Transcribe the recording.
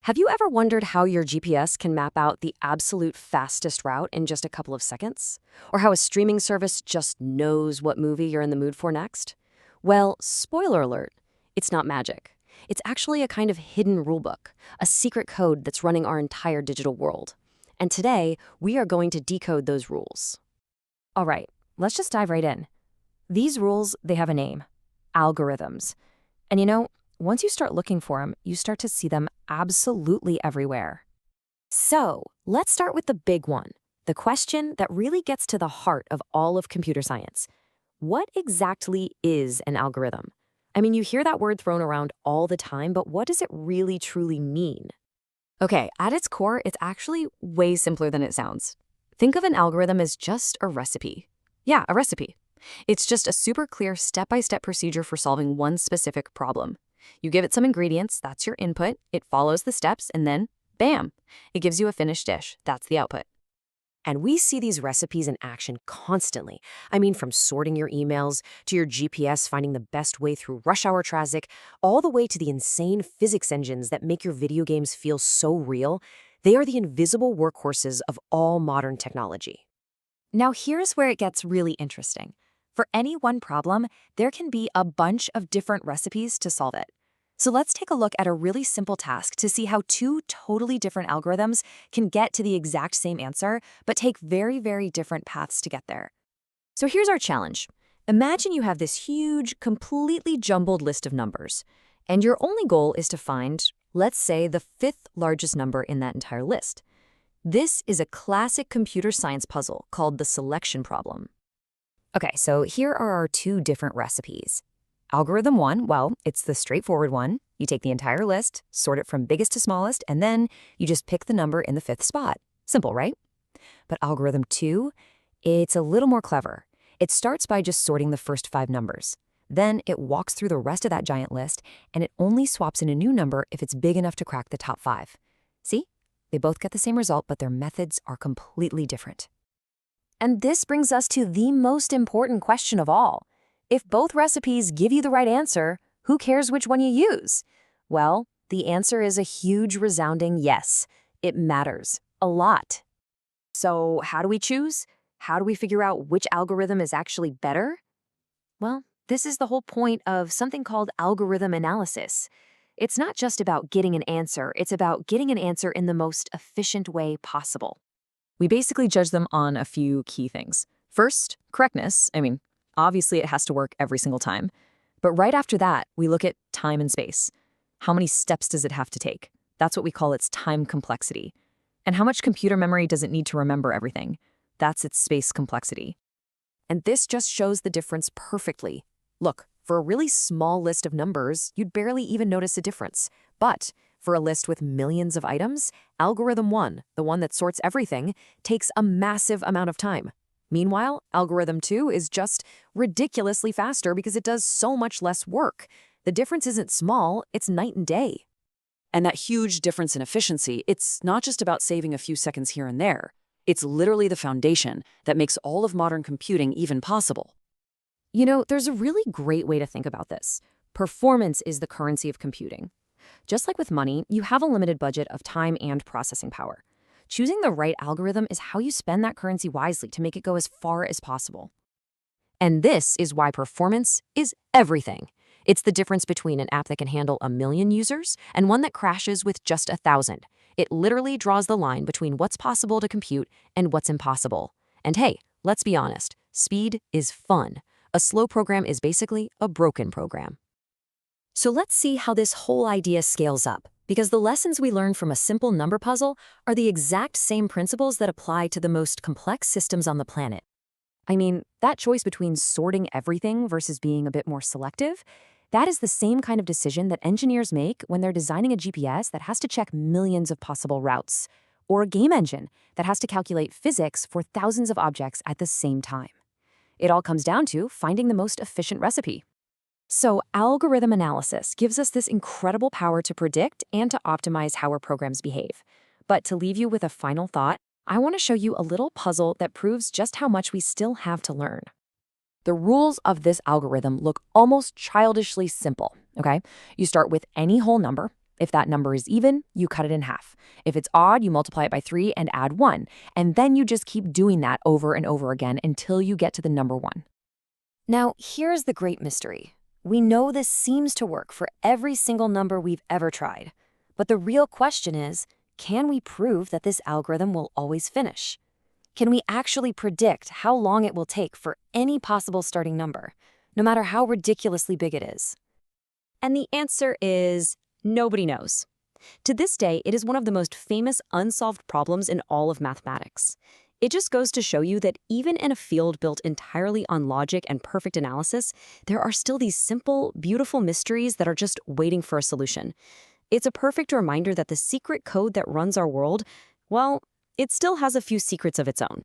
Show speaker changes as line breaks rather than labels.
Have you ever wondered how your GPS can map out the absolute fastest route in just a couple of seconds? Or how a streaming service just knows what movie you're in the mood for next? Well, spoiler alert, it's not magic. It's actually a kind of hidden rulebook, a secret code that's running our entire digital world. And today, we are going to decode those rules. All right, let's just dive right in. These rules, they have a name: algorithms. And once you start looking for them, you start to see them absolutely everywhere. So, let's start with the big one, the question that really gets to the heart of all of computer science. What exactly is an algorithm? I mean, you hear that word thrown around all the time, but what does it really truly mean? Okay, at its core, it's actually way simpler than it sounds. Think of an algorithm as just a recipe. Yeah, a recipe. It's just a super clear step-by-step procedure for solving one specific problem. You give it some ingredients, that's your input, it follows the steps, and then, bam, it gives you a finished dish. That's the output. And we see these recipes in action constantly. I mean, from sorting your emails to your GPS finding the best way through rush hour traffic, all the way to the insane physics engines that make your video games feel so real. They are the invisible workhorses of all modern technology.
Now here's where it gets really interesting. For any one problem, there can be a bunch of different recipes to solve it. So let's take a look at a really simple task to see how two totally different algorithms can get to the exact same answer, but take very, very different paths to get there.
So here's our challenge. Imagine you have this huge, completely jumbled list of numbers, and your only goal is to find, let's say, the fifth largest number in that entire list. This is a classic computer science puzzle called the selection problem. Okay, so here are our two different recipes. Algorithm 1, well, it's the straightforward one. You take the entire list, sort it from biggest to smallest, and then you just pick the number in the fifth spot. Simple, right? But algorithm 2, it's a little more clever. It starts by just sorting the first 5 numbers. Then it walks through the rest of that giant list, and it only swaps in a new number if it's big enough to crack the top 5. See? They both get the same result, but their methods are completely different. And this brings us to the most important question of all. If both recipes give you the right answer, who cares which one you use? Well, the answer is a huge resounding yes. It matters a lot. So how do we choose? How do we figure out which algorithm is actually better? Well, this is the whole point of something called algorithm analysis. It's not just about getting an answer, it's about getting an answer in the most efficient way possible. We basically judge them on a few key things. First, correctness. Obviously, it has to work every single time. But right after that, we look at time and space. How many steps does it have to take? That's what we call its time complexity. And how much computer memory does it need to remember everything? That's its space complexity. And this just shows the difference perfectly. Look, for a really small list of numbers, you'd barely even notice a difference. But for a list with millions of items, algorithm 1, the one that sorts everything, takes a massive amount of time. Meanwhile, algorithm 2 is just ridiculously faster because it does so much less work. The difference isn't small, it's night and day.
And that huge difference in efficiency, it's not just about saving a few seconds here and there. It's literally the foundation that makes all of modern computing even possible.
There's a really great way to think about this. Performance is the currency of computing. Just like with money, you have a limited budget of time and processing power. Choosing the right algorithm is how you spend that currency wisely to make it go as far as possible. And this is why performance is everything. It's the difference between an app that can handle 1 million users and one that crashes with just 1,000. It literally draws the line between what's possible to compute and what's impossible. And hey, let's be honest, speed is fun. A slow program is basically a broken program. So let's see how this whole idea scales up, because the lessons we learn from a simple number puzzle are the exact same principles that apply to the most complex systems on the planet. That choice between sorting everything versus being a bit more selective, that is the same kind of decision that engineers make when they're designing a GPS that has to check millions of possible routes, or a game engine that has to calculate physics for thousands of objects at the same time. It all comes down to finding the most efficient recipe. So algorithm analysis gives us this incredible power to predict and to optimize how our programs behave. But to leave you with a final thought, I want to show you a little puzzle that proves just how much we still have to learn. The rules of this algorithm look almost childishly simple, okay? You start with any whole number,
If that number is even, you cut it in half. If it's odd, you multiply it by 3 and add 1. And then you just keep doing that over and over again until you get to the number 1.
Now, here's the great mystery. We know this seems to work for every single number we've ever tried. But the real question is, can we prove that this algorithm will always finish? Can we actually predict how long it will take for any possible starting number, no matter how ridiculously big it is?
And the answer is nobody knows. To this day, it is one of the most famous unsolved problems in all of mathematics. It just goes to show you that even in a field built entirely on logic and perfect analysis, there are still these simple, beautiful mysteries that are just waiting for a solution. It's a perfect reminder that the secret code that runs our world, well, it still has a few secrets of its own.